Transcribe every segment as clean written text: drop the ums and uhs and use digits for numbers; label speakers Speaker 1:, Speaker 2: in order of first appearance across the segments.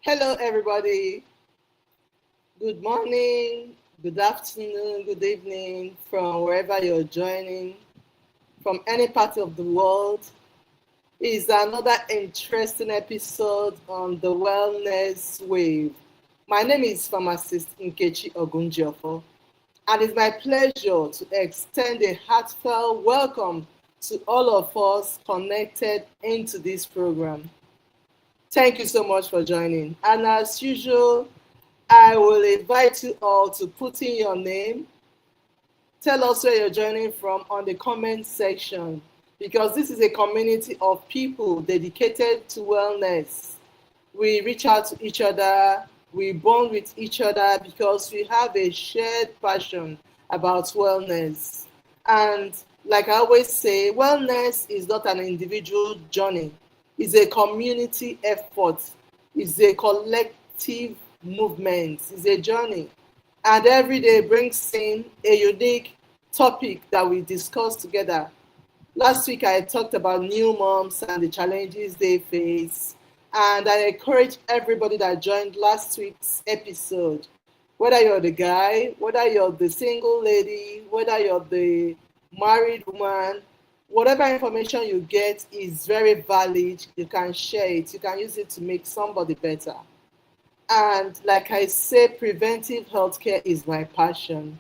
Speaker 1: Hello, everybody. Good morning, good afternoon, good evening from wherever you're joining, from any part of the world. Is another interesting episode on the Wellness Wave. My name is Pharmacist Nkechi Ogunjiofo, and it's my pleasure to extend a heartfelt welcome to all of us connected into this program. Thank you so much for joining. And as usual, I will invite you all to put in your name. Tell us where you're joining from on the comment section because this is a community of people dedicated to wellness. We reach out to each other, we bond with each other because we have a shared passion about wellness. And like I always say, wellness is not an individual journey, it's a community effort, it's a collective movement, it's a journey. And every day brings in a unique topic that we discuss together. Last week, I talked about new moms and the challenges they face. And I encourage everybody that joined last week's episode, whether you're the guy, whether you're the single lady, whether you're the married woman, whatever information you get is very valid. You can share it, you can use it to make somebody better. And like I say, preventive healthcare is my passion.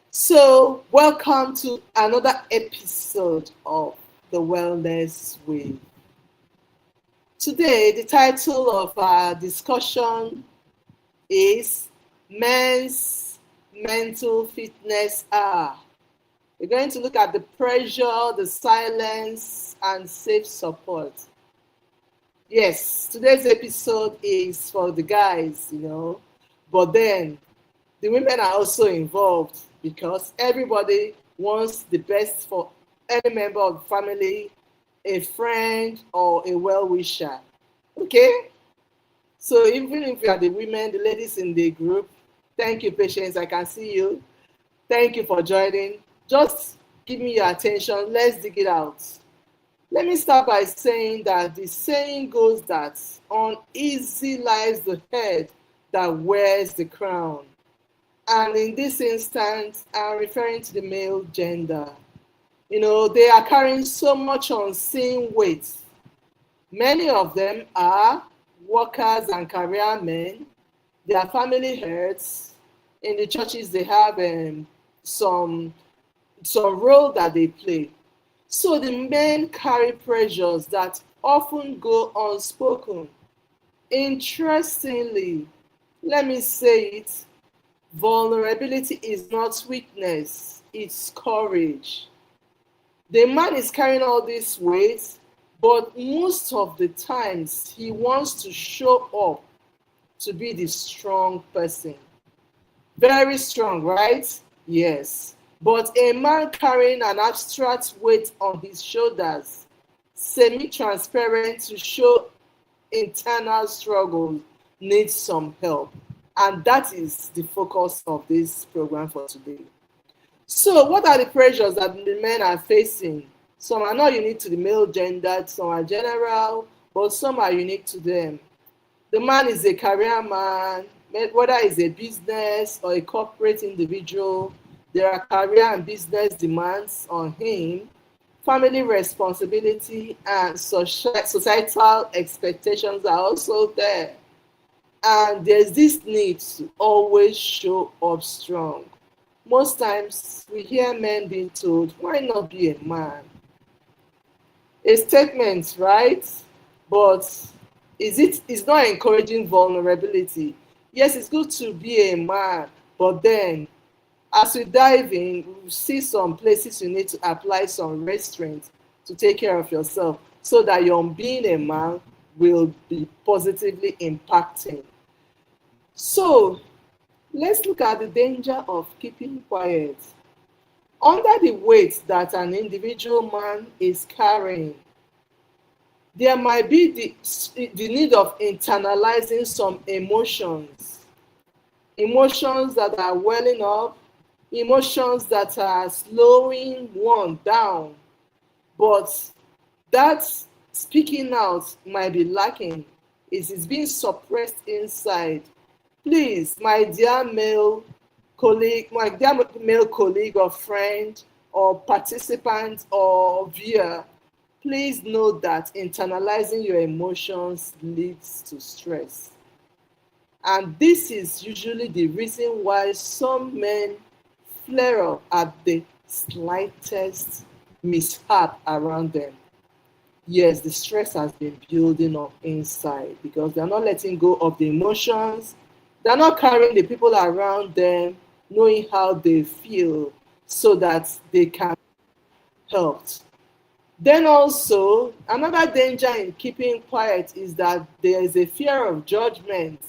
Speaker 1: So, welcome to another episode of the Wellness Way. Today, the title of our discussion is Men's Mental Fitness Hour. We're going to look at the pressure, the silence, and safe support. Yes, today's episode is for the guys, but then the women are also involved because everybody wants the best for any member of the family, a friend, or a well-wisher. Okay? So even if you are the women, the ladies in the group, thank you, Patience. I can see you. Thank you for joining. Just give me your attention. Let's dig it out. Let me start by saying that the saying goes that uneasy lies the head that wears the crown. And in this instance, I'm referring to the male gender. They are carrying so much unseen weight. Many of them are workers and career men. They are family heads. In the churches, they have some role that they play. So the men carry pressures that often go unspoken. Interestingly, let me say it, vulnerability is not weakness, it's courage. The man is carrying all this weight, but most of the times he wants to show up to be the strong person. Very strong, right? Yes. But a man carrying an abstract weight on his shoulders, semi-transparent to show internal struggle, needs some help. And that is the focus of this program for today. So, what are the pressures that the men are facing? Some are not unique to the male gender, some are general, but some are unique to them. The man is a career man, whether it's a business or a corporate individual, there are career and business demands on him, family responsibility and societal expectations are also there. And there's this need to always show up strong. Most times we hear men being told, why not be a man? A statement, right? But it's not encouraging vulnerability. Yes, it's good to be a man, but then as we dive in, we see some places you need to apply some restraint to take care of yourself so that your being a man will be positively impacting. So let's look at the danger of keeping quiet. Under the weight that an individual man is carrying, there might be the need of internalizing some emotions that are welling up, emotions that are slowing one down, but that speaking out might be lacking. It is being suppressed inside. Please, my dear male colleague, or friend or participant or viewer, please know that internalizing your emotions leads to stress. And this is usually the reason why some men flare up at the slightest mishap around them. Yes, the stress has been building up inside because they're not letting go of the emotions. They're not carrying the people around them, knowing how they feel so that they can help. Then also, another danger in keeping quiet is that there is a fear of judgment,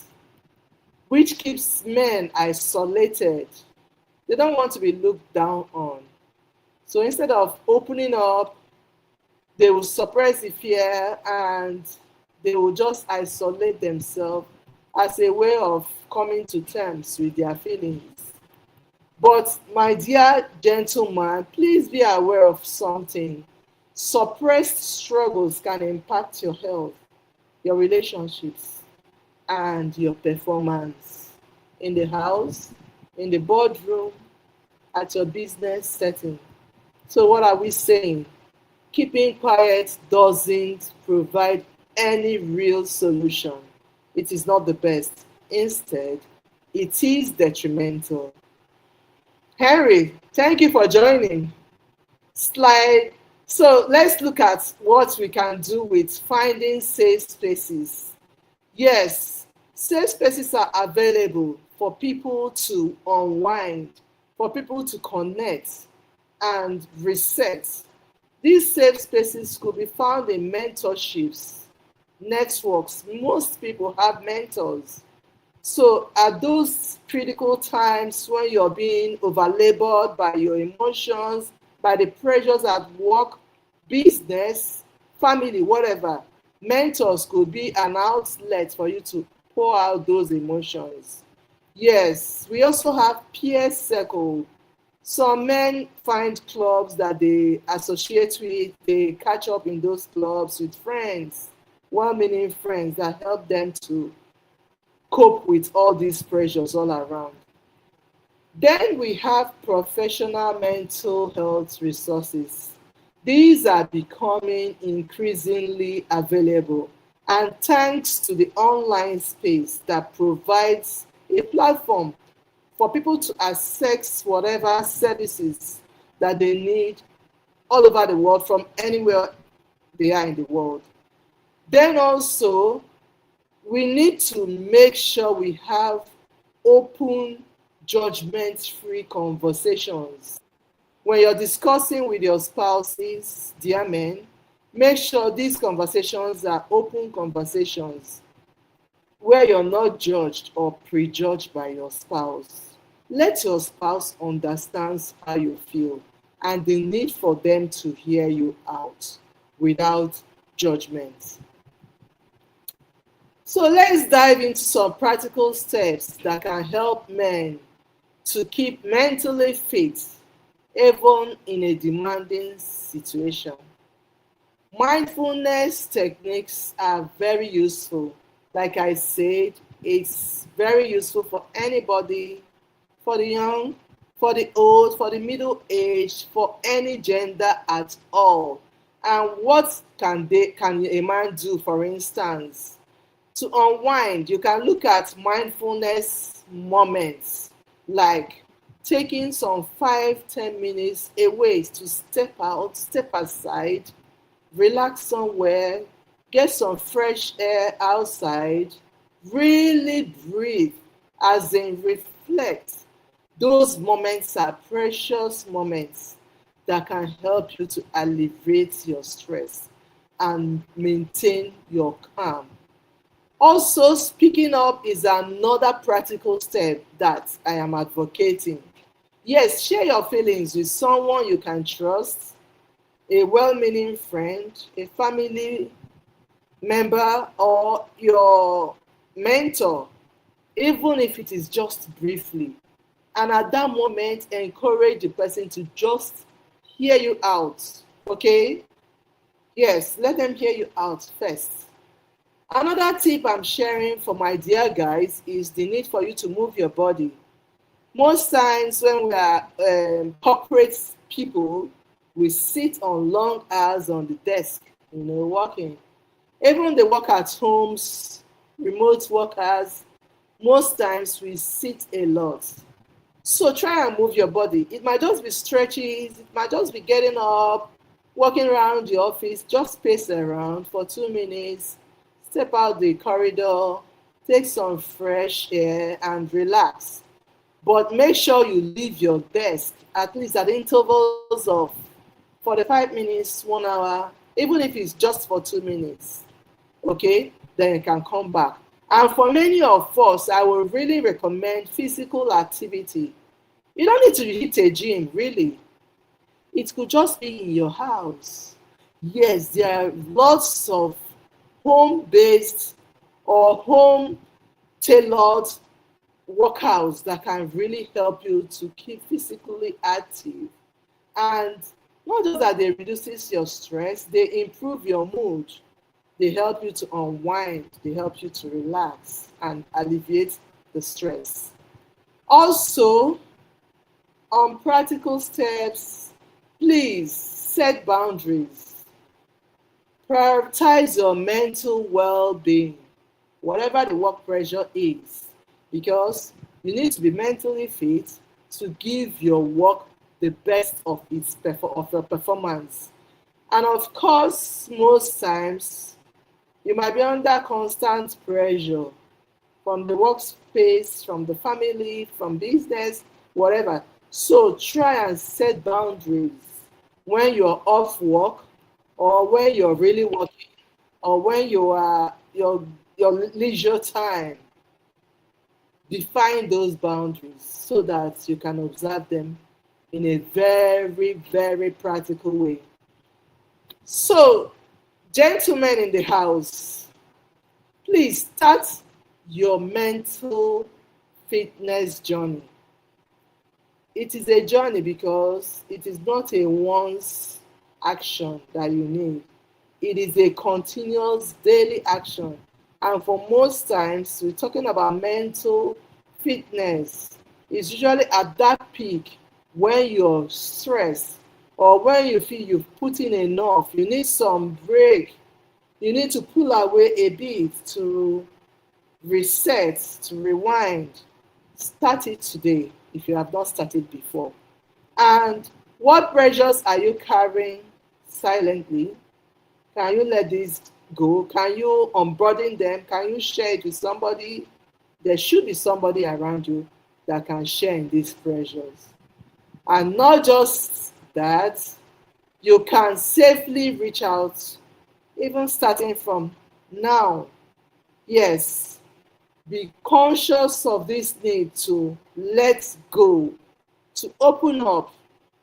Speaker 1: which keeps men isolated. They don't want to be looked down on. So instead of opening up, they will suppress the fear and they will just isolate themselves as a way of coming to terms with their feelings. But my dear gentleman, please be aware of something. Suppressed struggles can impact your health, your relationships, and your performance in the house, in the boardroom, at your business setting. So, what are we saying? Keeping quiet doesn't provide any real solution. It is not the best. Instead, it is detrimental. Henry, thank you for joining. Slide. So let's look at what we can do with finding safe spaces. Yes, safe spaces are available for people to unwind, for people to connect and reset. These safe spaces could be found in mentorships, networks. Most people have mentors. So at those critical times when you're being overlabored by your emotions, by the pressures at work, business, family, whatever, mentors could be an outlet for you to pour out those emotions. Yes, we also have peer circle. Some men find clubs that they associate with, they catch up in those clubs with friends, well-meaning friends that help them to cope with all these pressures all around. Then we have professional mental health resources. These are becoming increasingly available, and thanks to the online space that provides a platform for people to access whatever services that they need all over the world from anywhere they are in the world. Then also, we need to make sure we have open, judgment-free conversations. When you're discussing with your spouses, dear men, make sure these conversations are open conversations where you're not judged or prejudged by your spouse. Let your spouse understand how you feel and the need for them to hear you out without judgment. So let's dive into some practical steps that can help men to keep mentally fit even in a demanding situation. Mindfulness techniques are very useful. Like I said, it's very useful for anybody, for the young, for the old, for the middle aged, for any gender at all. And what can a man do, for instance? To unwind, you can look at mindfulness moments like taking some 5-10 minutes away to step out, step aside, relax somewhere, get some fresh air outside, really breathe, as in reflect. Those moments are precious moments that can help you to alleviate your stress and maintain your calm. Also, speaking up is another practical step that I am advocating. Yes, share your feelings with someone you can trust, a well-meaning friend, a family member, or your mentor, even if it is just briefly. And at that moment, encourage the person to just hear you out. Okay? Yes, let them hear you out first. Another tip I'm sharing for my dear guys is the need for you to move your body. Most times when we are corporate people, we sit on long hours on the desk, working. Even the work at homes, remote workers, most times we sit a lot. So try and move your body. It might just be stretches, it might just be getting up, walking around the office, just pace around for 2 minutes, step out the corridor, take some fresh air and relax. But make sure you leave your desk at least at intervals of 45 minutes, 1 hour, even if it's just for 2 minutes. Okay, then you can come back. And for many of us, I would really recommend physical activity. You don't need to hit a gym, really. It could just be in your house. Yes, there are lots of home based or home tailored workouts that can really help you to keep physically active. And not just that they reduces your stress, they improve your mood. They help you to unwind, they help you to relax and alleviate the stress. Also, on practical steps, please set boundaries. Prioritize your mental well-being, whatever the work pressure is, because you need to be mentally fit to give your work the best of your performance. And of course, most times you might be under constant pressure from the workspace, from the family, from business, whatever. So try and set boundaries when you're off work or when you're really working or when you are your leisure time. Define those boundaries so that you can observe them in a very, very practical way. So, gentlemen in the house, please start your mental fitness journey. It is a journey because it is not a once action that you need. It is a continuous daily action. And for most times, we're talking about mental fitness. It's usually at that peak when you're stressed or when you feel you've put in enough. You need some break. You need to pull away a bit to reset, to rewind. Start it today if you have not started before. And what pressures are you carrying silently? Can you let this go? Can you unburden them? Can you share it with somebody? There should be somebody around you that can share in these pressures. And not just that, you can safely reach out, even starting from now. Yes, be conscious of this need to let go, to open up,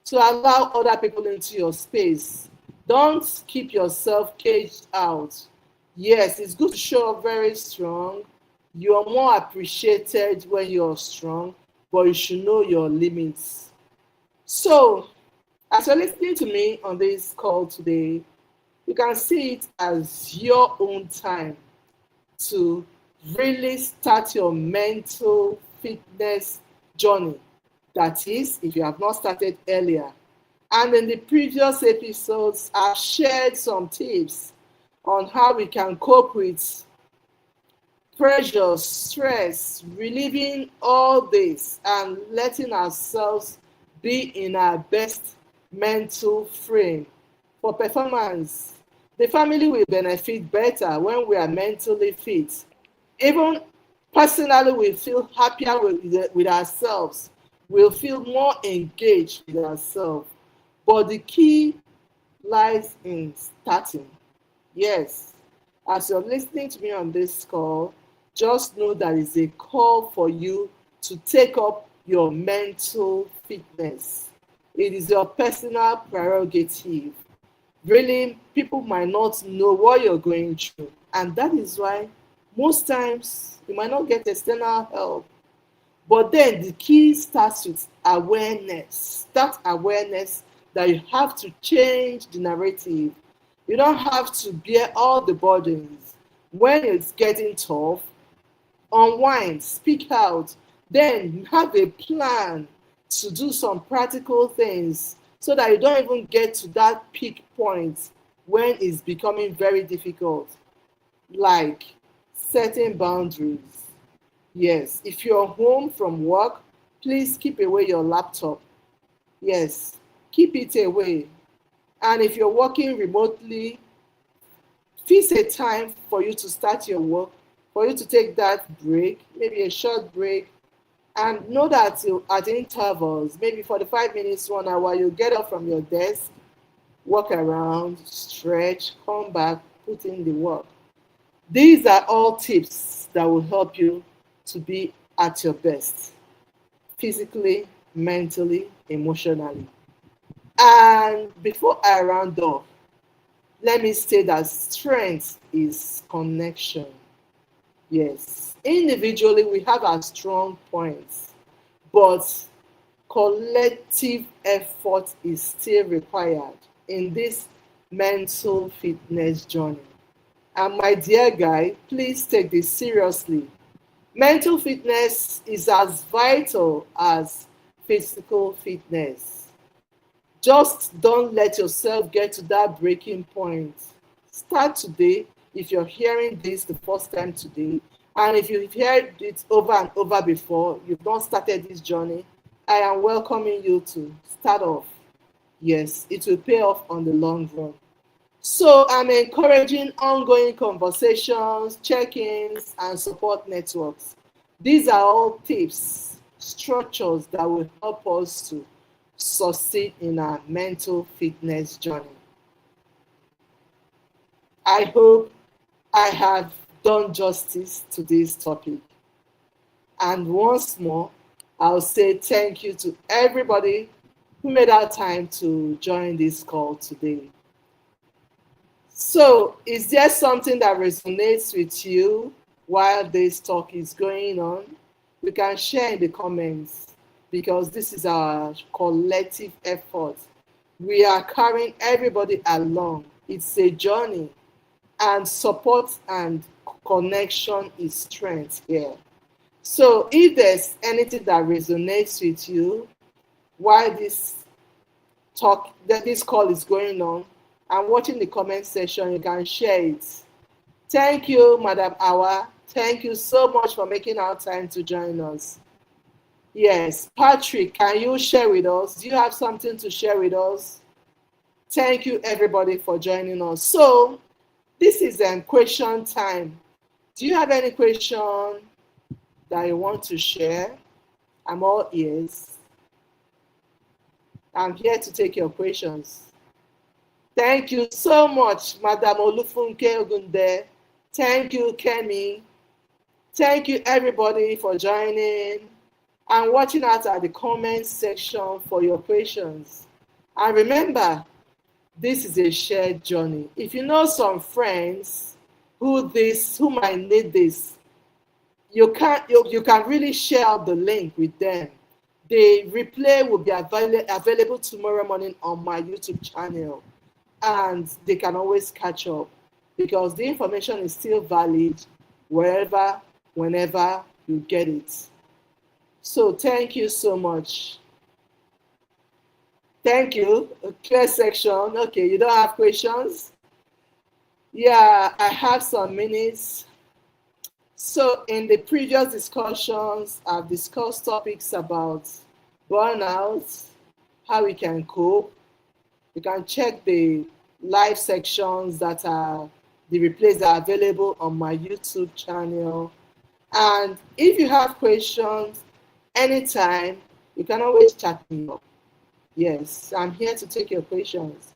Speaker 1: to allow other people into your space. Don't keep yourself caged out. Yes, it's good to show up very strong. You're more appreciated when you're strong, but you should know your limits. So, as you're listening to me on this call today, you can see it as your own time to really start your mental fitness journey. That is, if you have not started earlier. And in the previous episodes, I've shared some tips on how we can cope with pressure, stress, relieving all this and letting ourselves be in our best mental frame for performance. The family will benefit better when we are mentally fit. Even personally, we feel happier with ourselves. We'll feel more engaged with ourselves. But the key lies in starting. Yes, as you're listening to me on this call, just know that it's a call for you to take up your mental fitness. It is your personal prerogative. Really, people might not know what you're going through. And that is why most times you might not get external help. But then the key starts with awareness. That awareness that you have to change the narrative. You don't have to bear all the burdens, When it's getting tough, unwind, speak out, then have a plan to do some practical things so that you don't even get to that peak point when it's becoming very difficult, like setting boundaries. Yes, if you're home from work, please keep away your laptop. Yes, keep it away. And if you're working remotely, fix a time for you to start your work, for you to take that break, maybe a short break, and know that at intervals, maybe 45 minutes, 1 hour, you get up from your desk, walk around, stretch, come back, put in the work. These are all tips that will help you to be at your best, physically, mentally, emotionally. And before I round off, let me say that strength is connection. Yes, individually we have our strong points, but collective effort is still required in this mental fitness journey. And my dear guy, please take this seriously. Mental fitness is as vital as physical fitness. Just don't let yourself get to that breaking point. Start today if you're hearing this the first time today. And if you've heard it over and over before, you've not started this journey, I am welcoming you to start off. Yes, it will pay off on the long run. So I'm encouraging ongoing conversations, check-ins, and support networks. These are all tips, structures that will help us to succeed in our mental fitness journey. I hope I have done justice to this topic. And once more, I'll say thank you to everybody who made our time to join this call today. So, is there something that resonates with you while this talk is going on? You can share in the comments because this is our collective effort. We are carrying everybody along. It's a journey, and support and connection is strength here. So, if there's anything that resonates with you while this call is going on, and watching the comment section, you can share it. Thank you, Madam Awa. Thank you so much for making our time to join us. Yes, Patrick, can you share with us? Do you have something to share with us? Thank you, everybody, for joining us. So, this is question time. Do you have any question that you want to share? I'm all ears. I'm here to take your questions. Thank you so much, Madam Olufunke Ogunde. Thank you, Kemi. Thank you, everybody, for joining and watching out at the comments section for your questions. And remember, this is a shared journey. If you know some friends who might need this, you can really share the link with them. The replay will be available tomorrow morning on my YouTube channel, and they can always catch up because the information is still valid wherever, whenever you get it. So thank you so much. Thank you. A clear section. Okay, you don't have questions? Yeah, I have some minutes. So in the previous discussions, I've discussed topics about burnout, how we can cope. You can check the live sections the replays are available on my YouTube channel. And if you have questions anytime, you can always chat me up. Yes, I'm here to take your questions.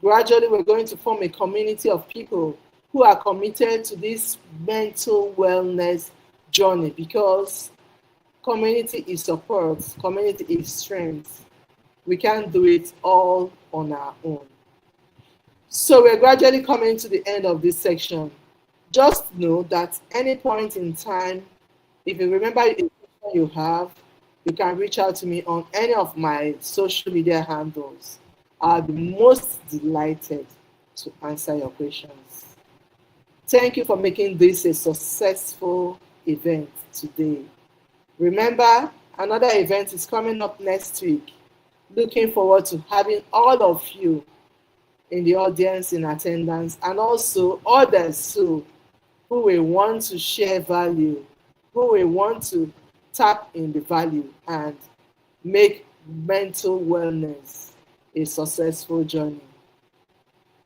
Speaker 1: Gradually, we're going to form a community of people who are committed to this mental wellness journey because community is support, community is strength. We can't do it all on our own. So we're gradually coming to the end of this section. Just know that any point in time, if you remember a question you have, you can reach out to me on any of my social media handles. I'll be most delighted to answer your questions. Thank you for making this a successful event today. Remember, another event is coming up next week. Looking forward to having all of you in the audience in attendance, and also others too who will want to share value, who will want to tap in the value and make mental wellness a successful journey.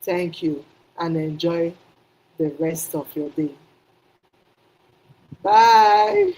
Speaker 1: Thank you and enjoy the rest of your day. Bye.